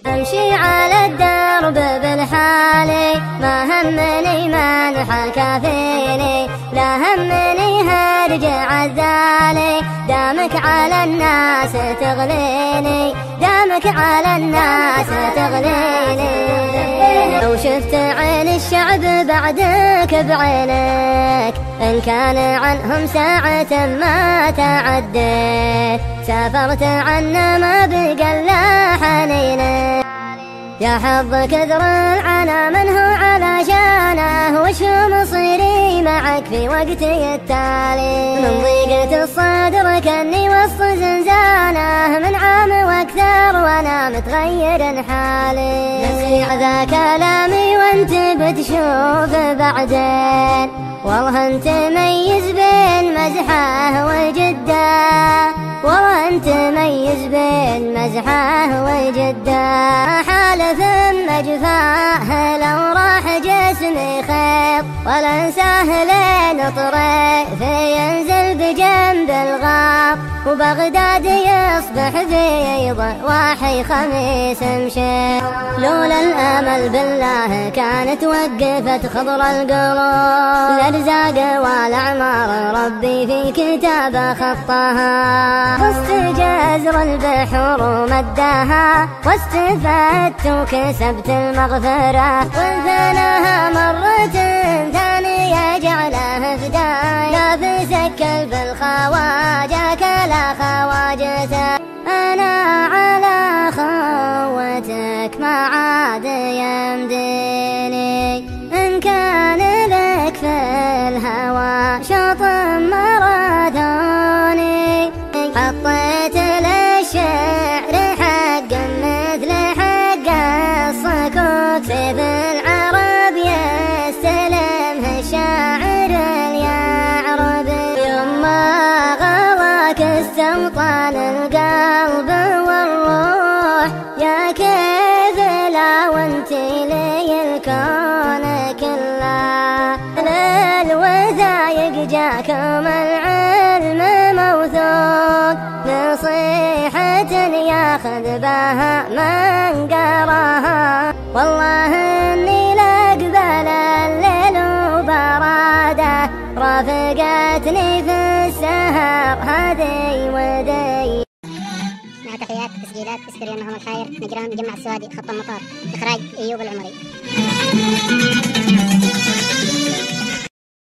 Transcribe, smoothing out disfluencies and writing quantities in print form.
أمشي على الدرب بالحالي، ما همني من حكى فيني، لا همني هرج عذالي، دامك على الناس تغليني، دامك على الناس تغليني. لو شفت عين الشعب بعدك بعينك، إن كان عنهم ساعة ما تعديت، سافرت عنا ما بقى إلا حنينك. يا حظ كثر العنا من هو علشانه، وش مصيري معك في وقتي التالي، من ضيقة الصدر كأني وسط زنزانه، من عام واكثر وانا متغير حالي. نسيع ذا كلامي وانت بتشوف بعدين، والله انت ميز بين مزحه وجده، والله انت ميز بين مزحه وجده. حالف مجفاه لو راح جسمي خيط، ولا انساه لين طريف ينزل بجنب الغاب، وبغداد يصبح بيض واحي خميس مشيط. لولا الامل بالله كانت وقفت خضر القلوب، الارزاق والاعمار ربي في كتابه خطها، وسط جزر البحور ومداها، واستفدت وكسبت المغفرة، وانثناها مرة ثانية جعله فداية، بسك بالخواجة كلا خواجته. أنا على خوتك ما عاد يمديني، إن كان لك في الهوى شوط ماراثوني، حطيت للشعر حق مثل حق الصكوك، سيف العرب يستلمه الشاعر اليعربي، يما غواك استوطن القلب والروح، يا كيف لا وانتي لي الكون كله، للوثايق جاكم العلم موثوق، نصيحة ياخذ بها من قراها، والله اني لاقبل الليل وبراده، رافقتني في السهر هذي ودي. مع تحيات تسجيلات استريو محمد الحاير، نجران مجمع السوادي، خط المطار، إخراج أيوب العمري.